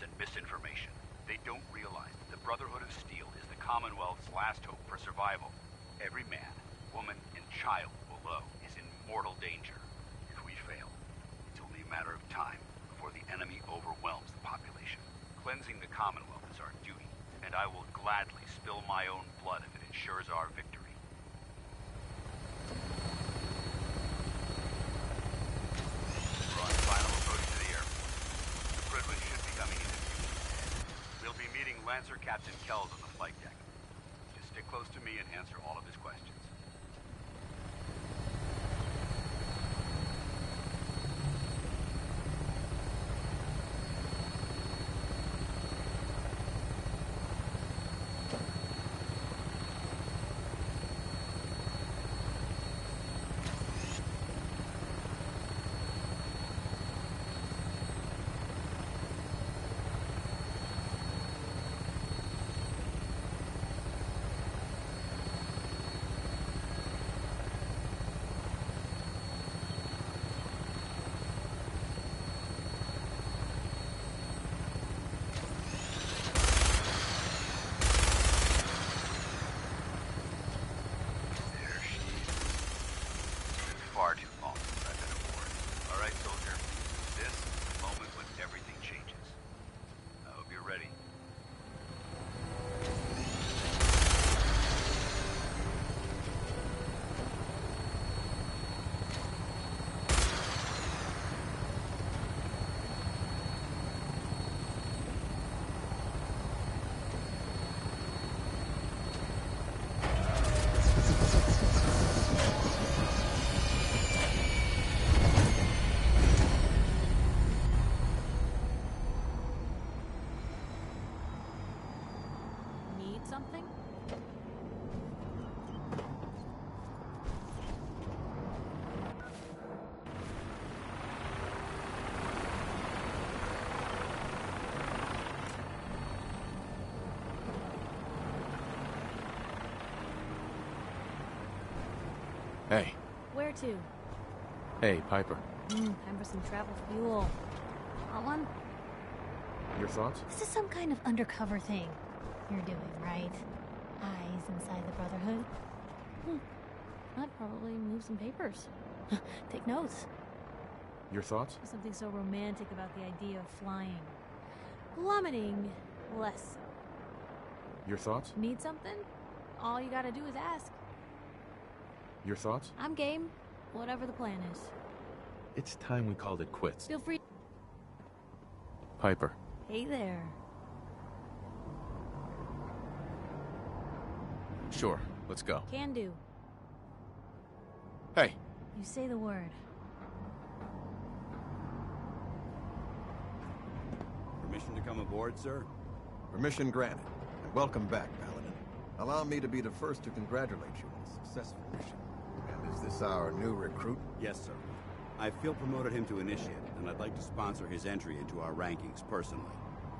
and misinformation. They don't realize that the Brotherhood of Steel is the Commonwealth's last hope for survival. Every man, woman, and child below is in mortal danger. If we fail, it's only a matter of time before the enemy overwhelms the population. Cleansing the Commonwealth is our duty, and I will gladly spill my own blood if it ensures our victory. We're on final approach to the airport. The Pridwin should be coming in a few minutes. We'll be meeting Lancer Captain Kells on the flight deck. Just stick close to me and answer all of his questions. Far too long since I've been aboard. All right, soldier. This is the moment when everything changes. I hope you're ready. Something? Hey. Where to? Hey, Piper. Time for some travel fuel. Want one? Your thoughts? This is some kind of undercover thing you're doing, right? Eyes inside the Brotherhood. I'd probably move some papers. Take notes. Your thoughts? There's something so romantic about the idea of flying. Plummeting, less so. Your thoughts? Need something? All you gotta do is ask. Your thoughts? I'm game. Whatever the plan is. It's time we called it quits. Feel free. Piper. Hey there. Sure, let's go. Can do. Hey. You say the word. Permission to come aboard, sir? Permission granted, and welcome back, Paladin. Allow me to be the first to congratulate you on a successful mission. And is this our new recruit? Yes, sir. I feel promoted him to initiate, and I'd like to sponsor his entry into our rankings personally.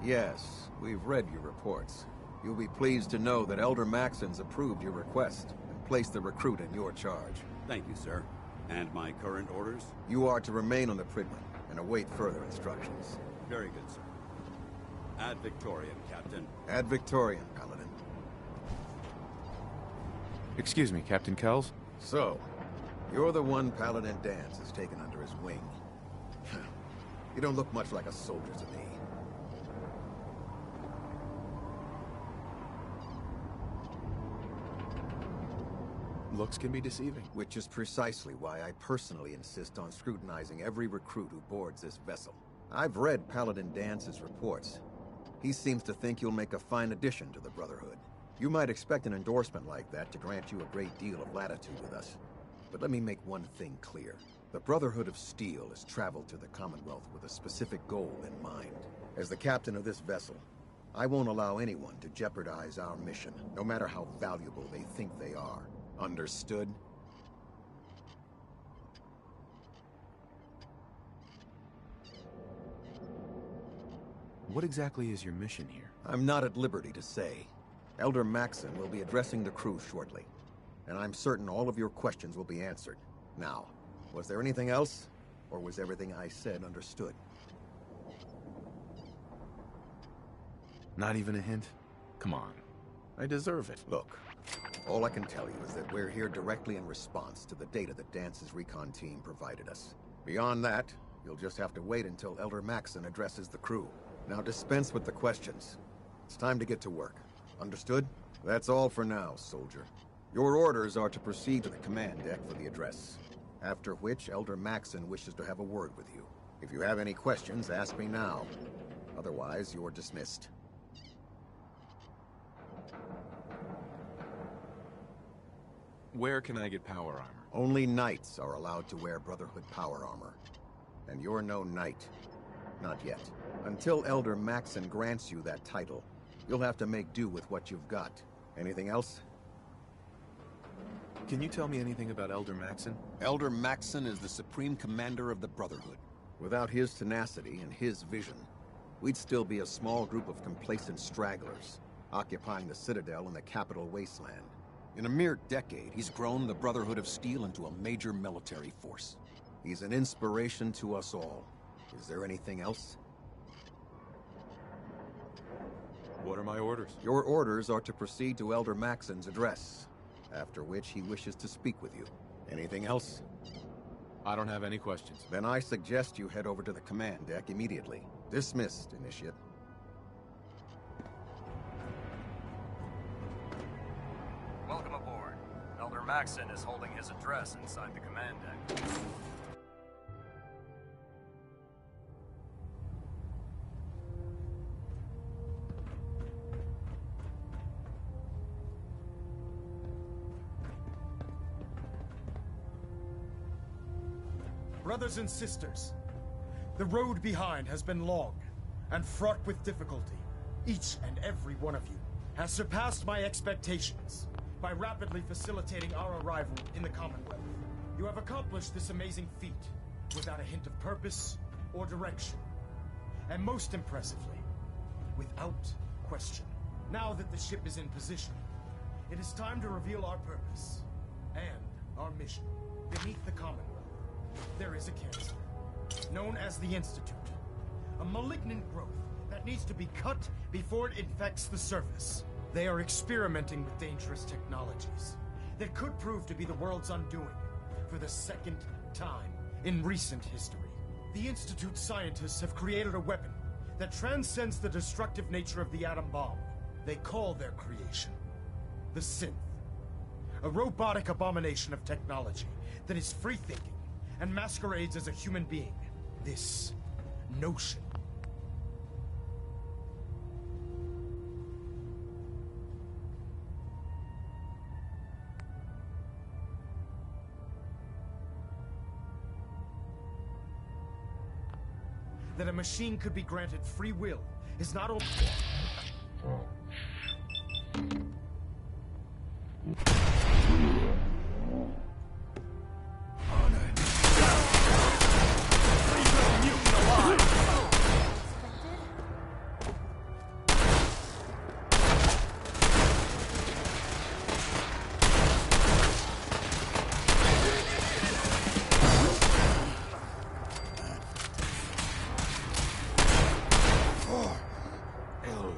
Yes, we've read your reports. You'll be pleased to know that Elder Maxon's approved your request and placed the recruit in your charge. Thank you, sir. And my current orders? You are to remain on the Pridwin and await further instructions. Very good, sir. Ad Victoriam, Captain. Ad Victoriam, Paladin. Excuse me, Captain Kells? So, you're the one Paladin Danse has taken under his wing. You don't look much like a soldier to me. Looks can be deceiving. Which is precisely why I personally insist on scrutinizing every recruit who boards this vessel. I've read Paladin Dance's reports. He seems to think you'll make a fine addition to the Brotherhood. You might expect an endorsement like that to grant you a great deal of latitude with us. But let me make one thing clear. The Brotherhood of Steel has traveled to the Commonwealth with a specific goal in mind. As the captain of this vessel, I won't allow anyone to jeopardize our mission, no matter how valuable they think they are. Understood? What exactly is your mission here? I'm not at liberty to say. Elder Maxon will be addressing the crew shortly, and I'm certain all of your questions will be answered. Now, was there anything else, or was everything I said understood? Not even a hint? Come on. I deserve it. Look, all I can tell you is that we're here directly in response to the data that Dance's recon team provided us. Beyond that, you'll just have to wait until Elder Maxson addresses the crew. Now dispense with the questions. It's time to get to work. Understood? That's all for now, soldier. Your orders are to proceed to the command deck for the address. After which, Elder Maxson wishes to have a word with you. If you have any questions, ask me now. Otherwise, you're dismissed. Where can I get power armor? Only knights are allowed to wear Brotherhood power armor. And you're no knight. Not yet. Until Elder Maxson grants you that title, you'll have to make do with what you've got. Anything else? Can you tell me anything about Elder Maxson? Elder Maxson is the Supreme Commander of the Brotherhood. Without his tenacity and his vision, we'd still be a small group of complacent stragglers, occupying the Citadel in the capital wasteland. In a mere decade, he's grown the Brotherhood of Steel into a major military force. He's an inspiration to us all. Is there anything else? What are my orders? Your orders are to proceed to Elder Maxson's address, after which he wishes to speak with you. Anything else? I don't have any questions. Then I suggest you head over to the command deck immediately. Dismissed, Initiate. Welcome aboard. Elder Maxson is holding his address inside the command deck. Brothers and sisters, the road behind has been long and fraught with difficulty. Each and every one of you has surpassed my expectations by rapidly facilitating our arrival in the Commonwealth. You have accomplished this amazing feat without a hint of purpose or direction. And most impressively, without question. Now that the ship is in position, it is time to reveal our purpose and our mission. Beneath the Commonwealth, there is a cancer, known as the Institute. A malignant growth that needs to be cut before it infects the surface. They are experimenting with dangerous technologies that could prove to be the world's undoing for the second time in recent history. The Institute scientists have created a weapon that transcends the destructive nature of the atom bomb. They call their creation the Synth. A robotic abomination of technology that is free-thinking and masquerades as a human being. This notion that a machine could be granted free will is not only... Elder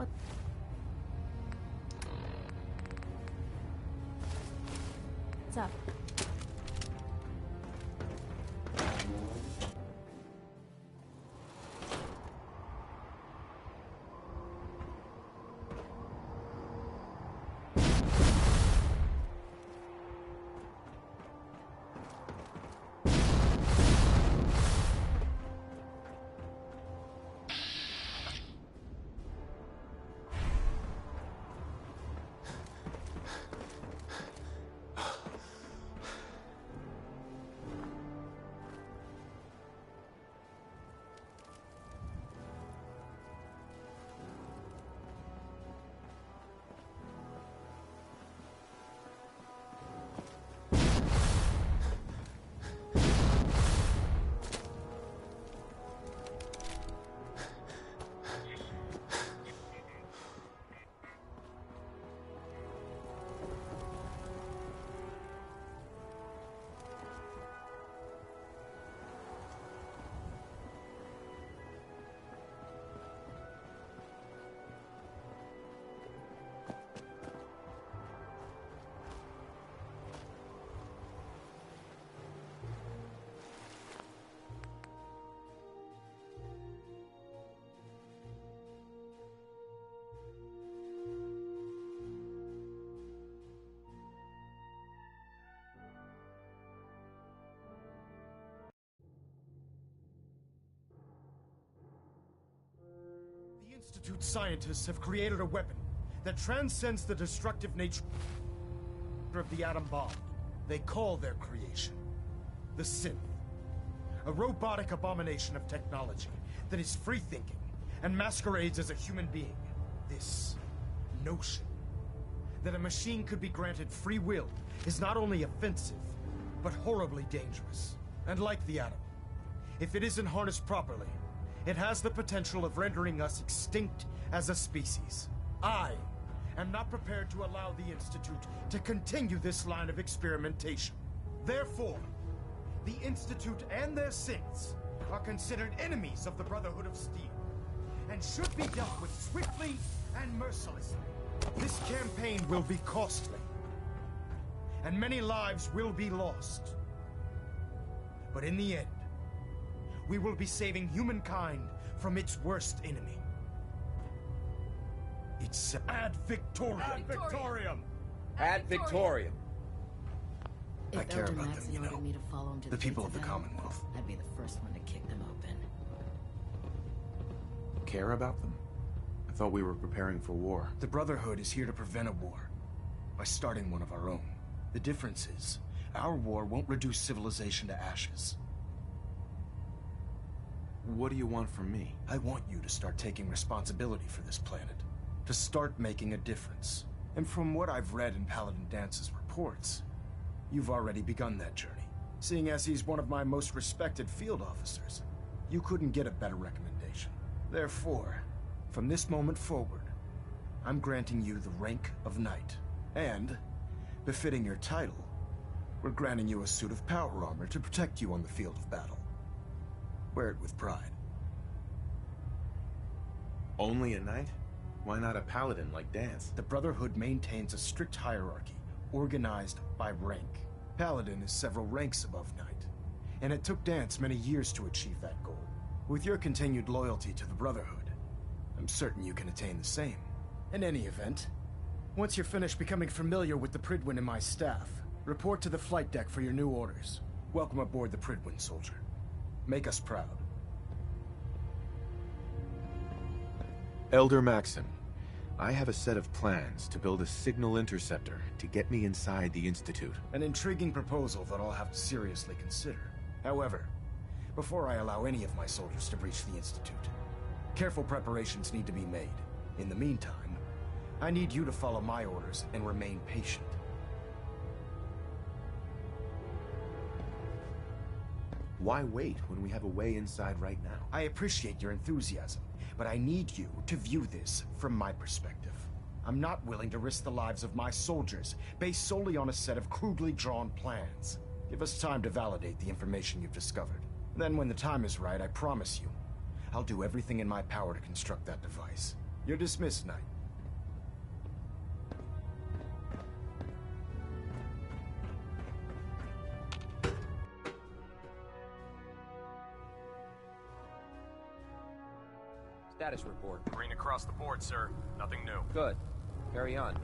What? What's up? The Institute scientists have created a weapon that transcends the destructive nature of the atom bomb. They call their creation the Synth. A robotic abomination of technology that is free-thinking and masquerades as a human being. This notion that a machine could be granted free will is not only offensive, but horribly dangerous. And like the atom, if it isn't harnessed properly, it has the potential of rendering us extinct as a species. I am not prepared to allow the Institute to continue this line of experimentation. Therefore, the Institute and their synths are considered enemies of the Brotherhood of Steel, and should be dealt with swiftly and mercilessly. This campaign will be costly, and many lives will be lost. But in the end, we will be saving humankind from its worst enemy. It's Ad Victoriam. Ad Victoriam! Ad Victoriam. If I care Elder about them, Maxon you know. ordered me to follow him to The people gates of the hell, Commonwealth. I'd be the first one to kick them open. Care about them? I thought we were preparing for war. The Brotherhood is here to prevent a war by starting one of our own. The difference is, our war won't reduce civilization to ashes. What do you want from me? I want you to start taking responsibility for this planet. To start making a difference. And from what I've read in Paladin Dance's reports, you've already begun that journey. Seeing as he's one of my most respected field officers, you couldn't get a better recommendation. Therefore, from this moment forward, I'm granting you the rank of Knight. And, befitting your title, we're granting you a suit of power armor to protect you on the field of battle. Wear it with pride. Only a knight? Why not a paladin like Dance? The Brotherhood maintains a strict hierarchy, organized by rank. Paladin is several ranks above Knight, and it took Dance many years to achieve that goal. With your continued loyalty to the Brotherhood, I'm certain you can attain the same. In any event, once you're finished becoming familiar with the Pridwin and my staff, report to the flight deck for your new orders. Welcome aboard the Pridwin, soldier. Make us proud. Elder Maxon, I have a set of plans to build a signal interceptor to get me inside the Institute. An intriguing proposal that I'll have to seriously consider. However, before I allow any of my soldiers to breach the Institute, careful preparations need to be made. In the meantime, I need you to follow my orders and remain patient. Why wait when we have a way inside right now? I appreciate your enthusiasm, but I need you to view this from my perspective. I'm not willing to risk the lives of my soldiers based solely on a set of crudely drawn plans. Give us time to validate the information you've discovered. Then when the time is right, I promise you, I'll do everything in my power to construct that device. You're dismissed, Knight. Status report. Green across the board, sir. Nothing new. Good. Carry on, Knight.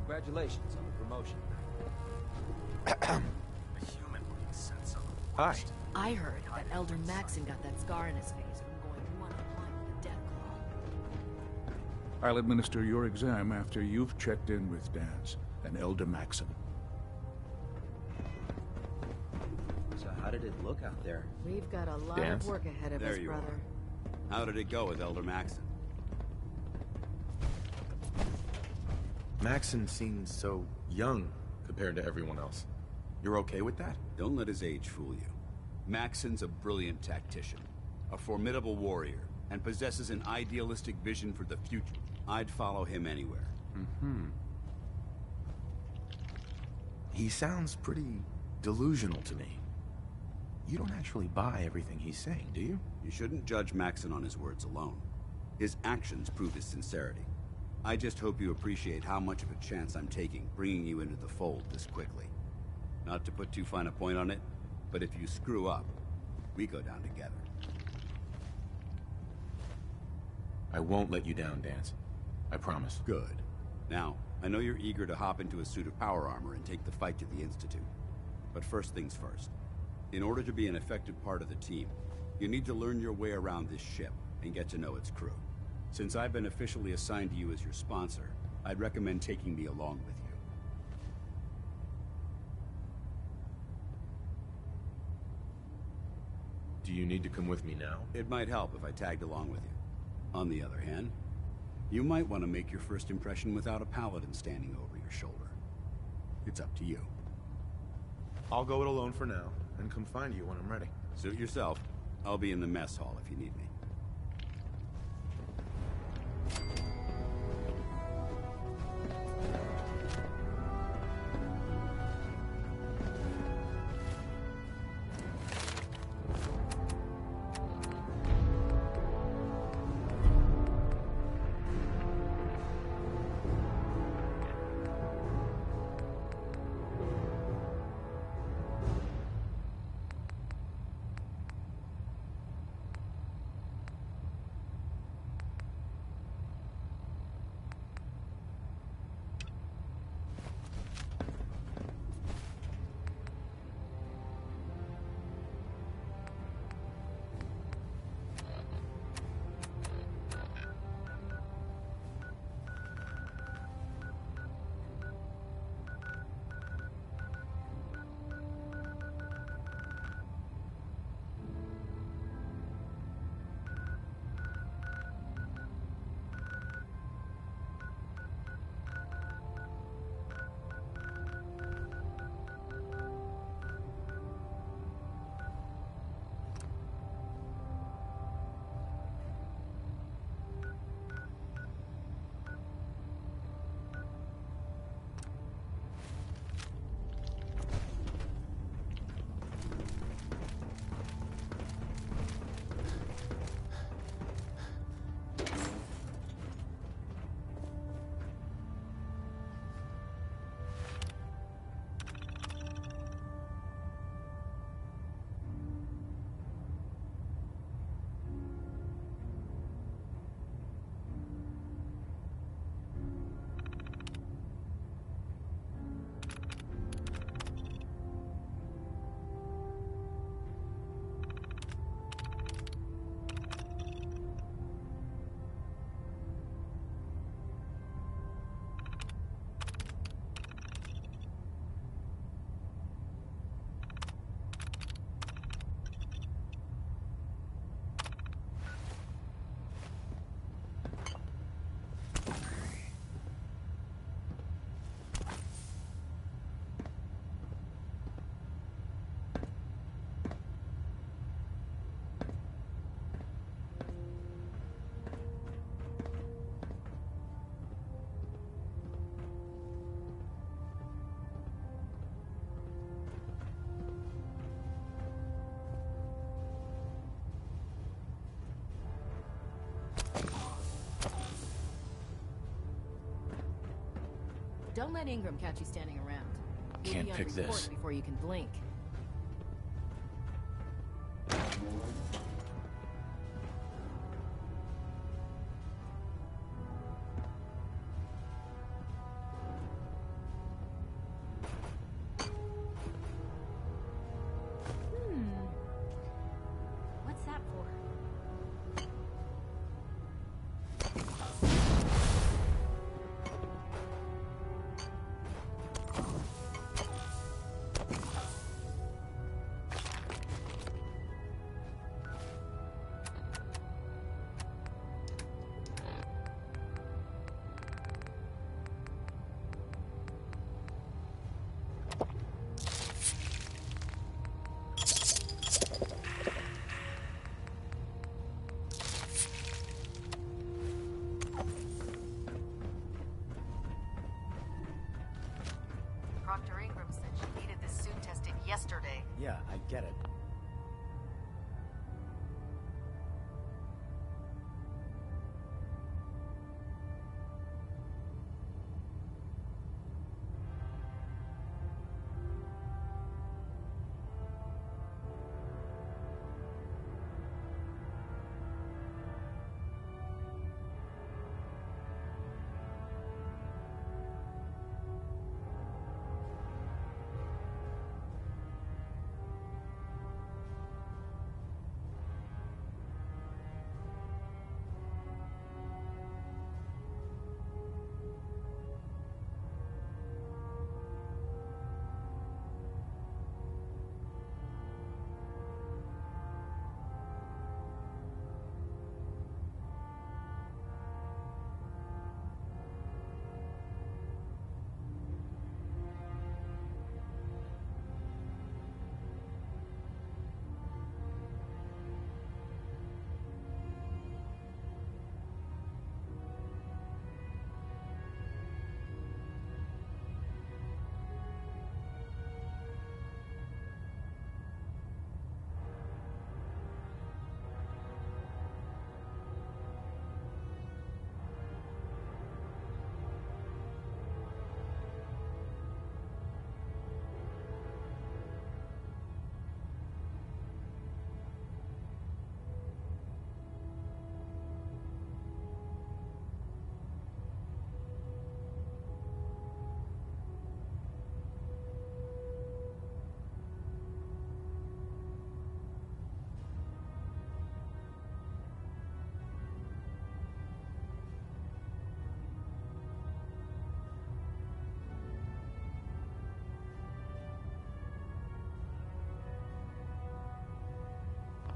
Congratulations on the promotion. A human-looking sense of the Hi. worst. I heard that Elder Maxon got that scar in his face from going one on one with the Death Claw. I'll administer your exam after you've checked in with Dance and Elder Maxon. So how did it look out there? We've got a lot Dance? of work ahead of There us, you brother. How did it go with Elder Maxon? Maxon seems so young compared to everyone else. You're okay with that? Don't let his age fool you. Maxon's a brilliant tactician, a formidable warrior, and possesses an idealistic vision for the future. I'd follow him anywhere. He sounds pretty delusional to me. You don't actually buy everything he's saying, do you? You shouldn't judge Maxon on his words alone. His actions prove his sincerity. I just hope you appreciate how much of a chance I'm taking bringing you into the fold this quickly. Not to put too fine a point on it, but if you screw up, we go down together. I won't let you down, Dance. I promise. Good. Now, I know you're eager to hop into a suit of power armor and take the fight to the Institute. But first things first. In order to be an effective part of the team, you need to learn your way around this ship and get to know its crew. Since I've been officially assigned to you as your sponsor, I'd recommend taking me along with you. Do you need to come with me now? It might help if I tagged along with you. On the other hand, you might want to make your first impression without a paladin standing over your shoulder. It's up to you. I'll go it alone for now, and come find you when I'm ready. Suit yourself. I'll be in the mess hall if you need me. Don't let Ingram catch you standing around. You'll Can't be on pick report this. before you can blink. What's that for? Dr. Ingram said she needed this suit tested yesterday. Yeah, I get it.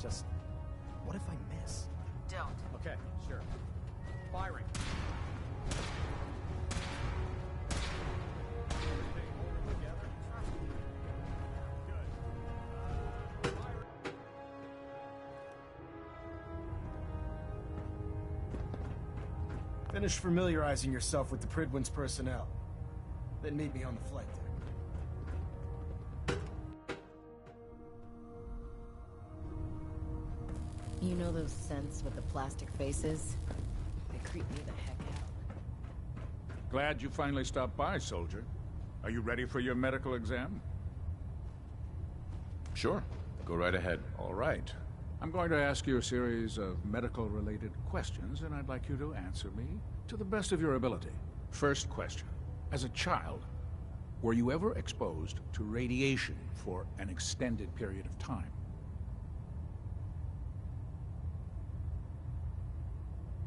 Just, what if I miss? Don't. Okay, sure. Firing. Finish familiarizing yourself with the Pridwin's personnel. Then meet me on the flight deck. You know those scents with the plastic faces? They creep me the heck out. Glad you finally stopped by, soldier. Are you ready for your medical exam? Sure. Go right ahead. All right. I'm going to ask you a series of medical-related questions, and I'd like you to answer me to the best of your ability. First question. As a child, were you ever exposed to radiation for an extended period of time?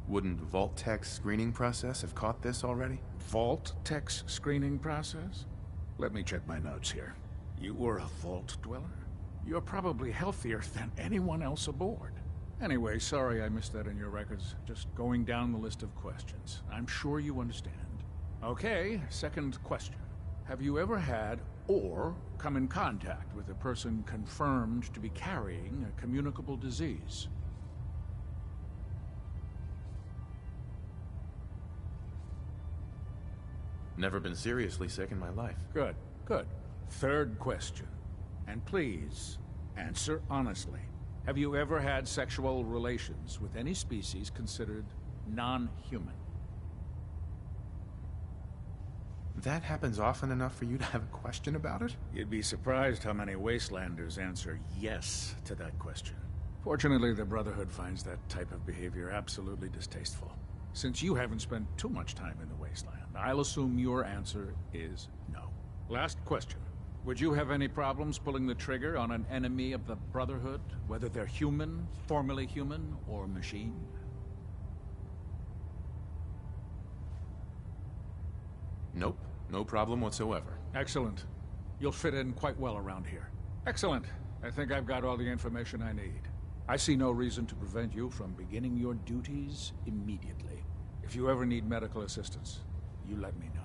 Wouldn't Vault-Tech's screening process have caught this already? Vault-Tech's screening process? Let me check my notes here. You were a Vault Dweller? You're probably healthier than anyone else aboard. Anyway, sorry I missed that in your records. Just going down the list of questions. I'm sure you understand. Okay, second question. Have you ever had or come in contact with a person confirmed to be carrying a communicable disease? Never been seriously sick in my life. Good, good. Third question. And please, answer honestly. Have you ever had sexual relations with any species considered non-human? That happens often enough for you to have a question about it? You'd be surprised how many Wastelanders answer yes to that question. Fortunately, the Brotherhood finds that type of behavior absolutely distasteful. Since you haven't spent too much time in the Wasteland, I'll assume your answer is no. Last question. Would you have any problems pulling the trigger on an enemy of the Brotherhood, whether they're human, formerly human, or machine? Nope. No problem whatsoever. Excellent. You'll fit in quite well around here. Excellent. I think I've got all the information I need. I see no reason to prevent you from beginning your duties immediately. If you ever need medical assistance, you let me know.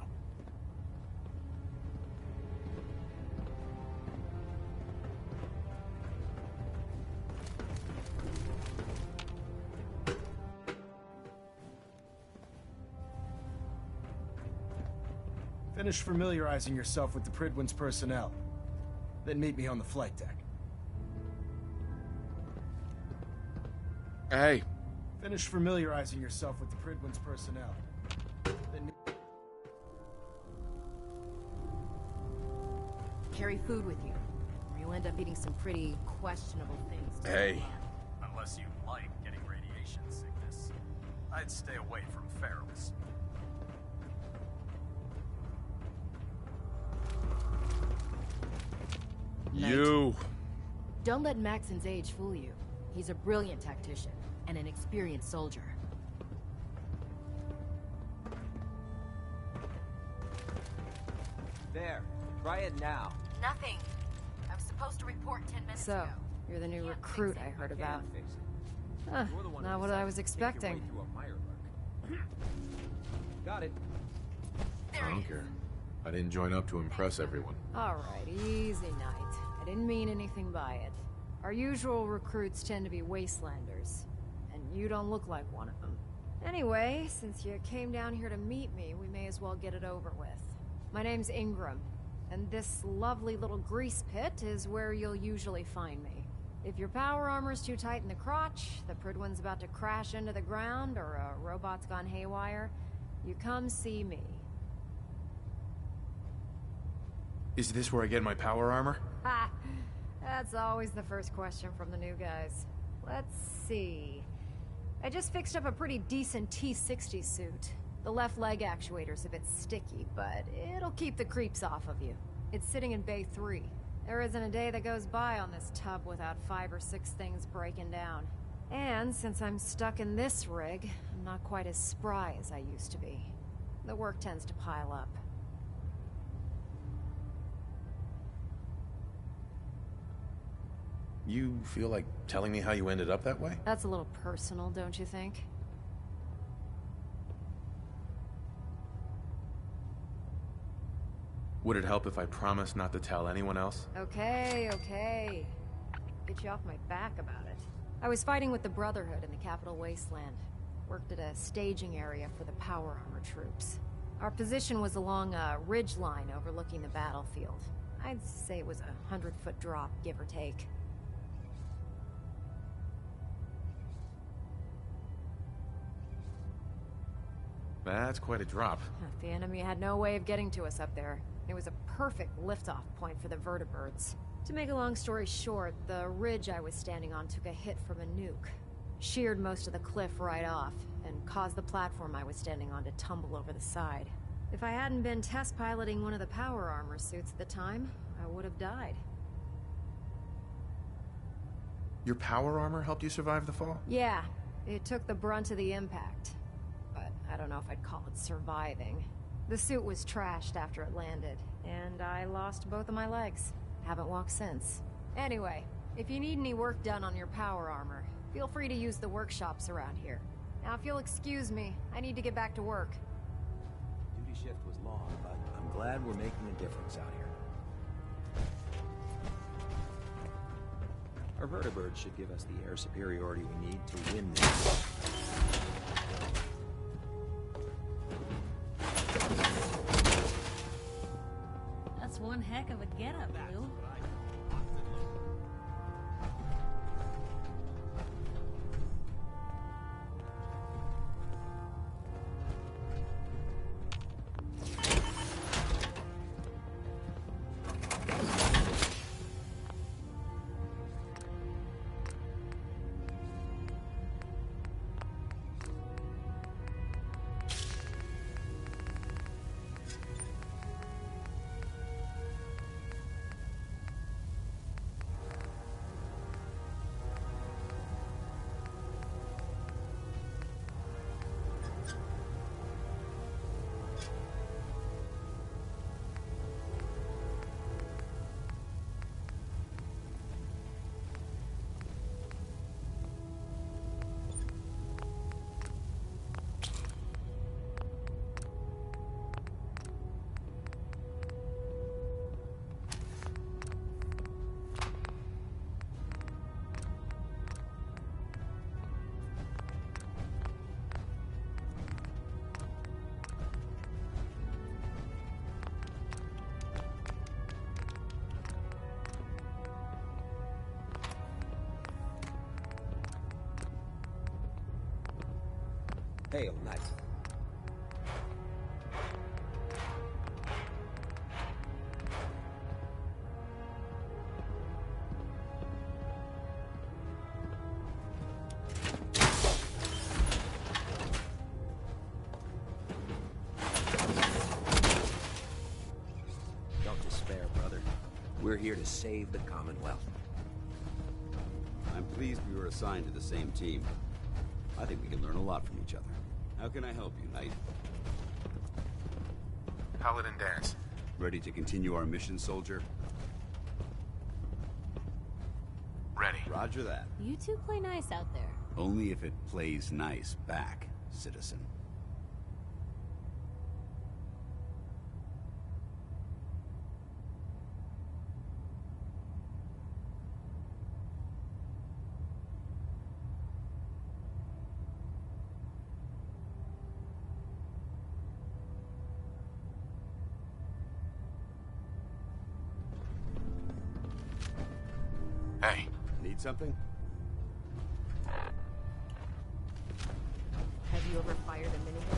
Finish familiarizing yourself with the Prydwen's personnel. Then meet me on the flight deck. Hey. Finish familiarizing yourself with the Prydwen's personnel. Then Carry food with you, or you'll end up eating some pretty questionable things. Hey. Unless you like getting radiation sickness, I'd stay away from ferals. You. Don't let Maxon's age fool you. He's a brilliant tactician and an experienced soldier. There. Try it now. Nothing. I was supposed to report 10 minutes So, ago. you're the new recruit I heard about. Can't fix it. Huh, You're the one who not what I was decided to take your way expecting. through a Mirelurk. Got it. I don't care. I didn't join up to impress everyone. Alright, easy night. I didn't mean anything by it. Our usual recruits tend to be Wastelanders, and you don't look like one of them. Anyway, since you came down here to meet me, we may as well get it over with. My name's Ingram, and this lovely little grease pit is where you'll usually find me. If your power armor's too tight in the crotch, the Prydwen's about to crash into the ground, or a robot's gone haywire, you come see me. Is this where I get my power armor? Ha! That's always the first question from the new guys. Let's see. I just fixed up a pretty decent T-60 suit. The left leg actuator's a bit sticky, but it'll keep the creeps off of you. It's sitting in Bay 3. There isn't a day that goes by on this tub without 5 or 6 things breaking down. And since I'm stuck in this rig, I'm not quite as spry as I used to be. The work tends to pile up. You feel like telling me how you ended up that way? That's a little personal, don't you think? Would it help if I promised not to tell anyone else? Okay, okay. Get you off my back about it. I was fighting with the Brotherhood in the Capital Wasteland. Worked at a staging area for the power armor troops. Our position was along a ridge line overlooking the battlefield. I'd say it was a 100-foot drop, give or take. That's quite a drop. The enemy had no way of getting to us up there. It was a perfect liftoff point for the vertibirds. To make a long story short, the ridge I was standing on took a hit from a nuke. Sheared most of the cliff right off, and caused the platform I was standing on to tumble over the side. If I hadn't been test piloting one of the power armor suits at the time, I would have died. Your power armor helped you survive the fall? Yeah, it took the brunt of the impact. But I don't know if I'd call it surviving. The suit was trashed after it landed, and I lost both of my legs. Haven't walked since. Anyway, if you need any work done on your power armor, feel free to use the workshops around here. Now, if you'll excuse me, I need to get back to work. Duty shift was long, but I'm glad we're making a difference out here. Our vertibirds should give us the air superiority we need to win this. That's one heck of a getup, Blue. Hail, Knight. Don't despair, brother. We're here to save the Commonwealth. I'm pleased we were assigned to the same team. I think we can learn a lot from each other. How can I help you, Knight? Paladin Dance. Ready to continue our mission, soldier? Ready. Roger that. You two play nice out there. Only if it plays nice back, citizen. Hey. Need something? Have you ever fired a minigun?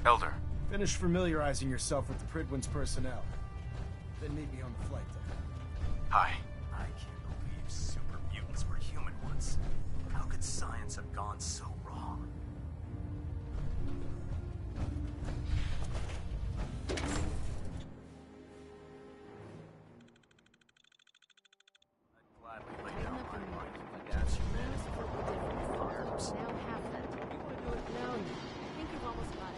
Elder. Finish familiarizing yourself with the Pridwin's personnel. Then meet me on the flight deck. Hi. I can't believe super mutants were human once. How could science have gone so wrong? I'd gladly lay down my life if that's Now half that. You want to do it now? I think you've almost got it.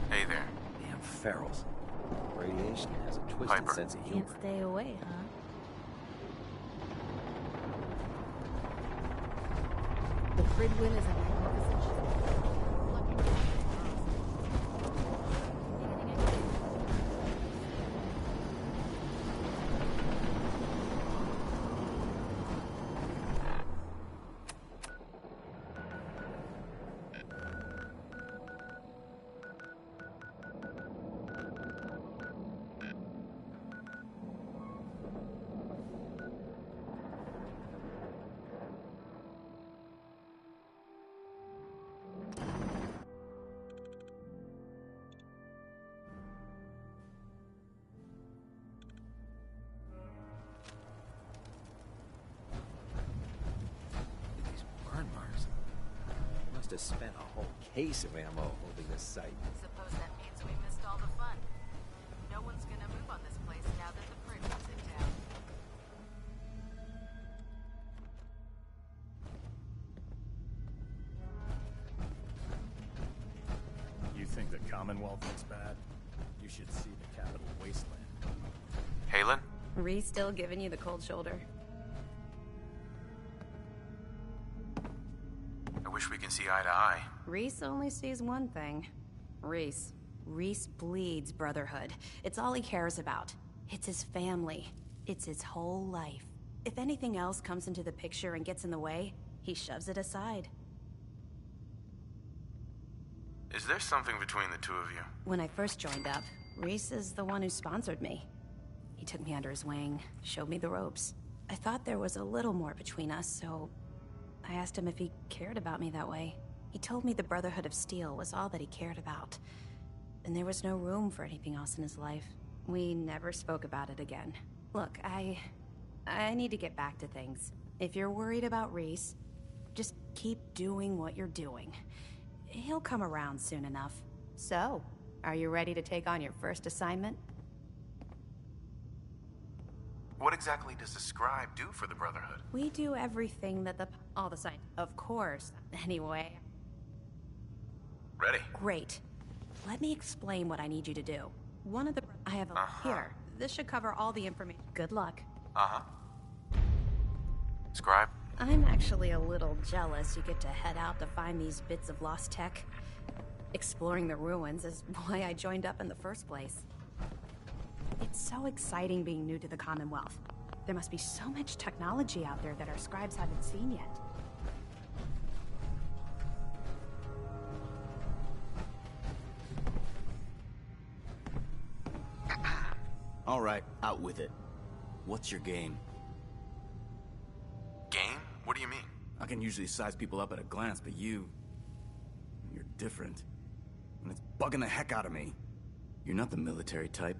Hey there. Damn ferals. Radiation has a twisted Piper. sense of humor. Can't stay away, huh? The Pridwin is a magnificent ship. These burn marks. Must have spent a whole case of ammo holding this site. Suppose that means we missed all the fun. No one's gonna move on this place now that the Pridwin's in town. You think the Commonwealth looks bad? You should see the capital wasteland. Halen? Reese still giving you the cold shoulder? I wish we can see eye to eye. Reese only sees one thing. Reese. Reese bleeds brotherhood. It's all he cares about. It's his family. It's his whole life. If anything else comes into the picture and gets in the way, he shoves it aside. Is there something between the two of you? When I first joined up, Reese is the one who sponsored me. He took me under his wing, showed me the ropes. I thought there was a little more between us, so I asked him if he cared about me that way. He told me the Brotherhood of Steel was all that he cared about, and there was no room for anything else in his life. We never spoke about it again. Look, I need to get back to things. If you're worried about Reese, just keep doing what you're doing. He'll come around soon enough. So, are you ready to take on your first assignment? What exactly does the scribe do for the Brotherhood? We do everything that all the sign. Of course. Anyway. Ready. Great. Let me explain what I need you to do. One of the I have a here. This should cover all the information. Good luck. Uh-huh. Scribe? I'm actually a little jealous you get to head out to find these bits of lost tech. Exploring the ruins is why I joined up in the first place. It's so exciting being new to the Commonwealth. There must be so much technology out there that our scribes haven't seen yet. All right, out with it. What's your game? Game? What do you mean? I can usually size people up at a glance, but you're different. And it's bugging the heck out of me. You're not the military type.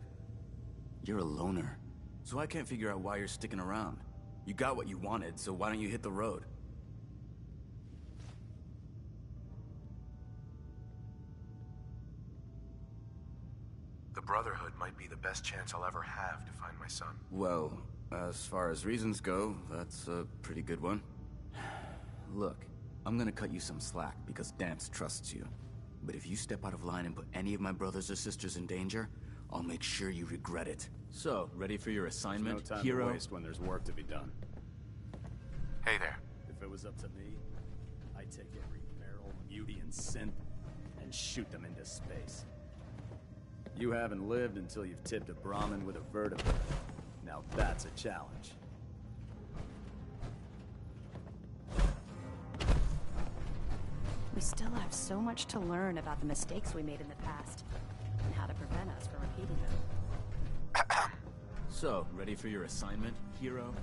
You're a loner. So I can't figure out why you're sticking around. You got what you wanted, so why don't you hit the road? The Brotherhood might be the best chance I'll ever have to find my son. Well, as far as reasons go, that's a pretty good one. Look, I'm gonna cut you some slack because Dance trusts you. But if you step out of line and put any of my brothers or sisters in danger, I'll make sure you regret it. So, ready for your assignment, There's no time hero? to waste when there's work to be done. Hey there. If it was up to me, I'd take every feral, beauty, and synth and shoot them into space. You haven't lived until you've tipped a Brahmin with a vertebrae. Now that's a challenge. We still have so much to learn about the mistakes we made in the past, and how to prevent us from repeating them. So, ready for your assignment, hero?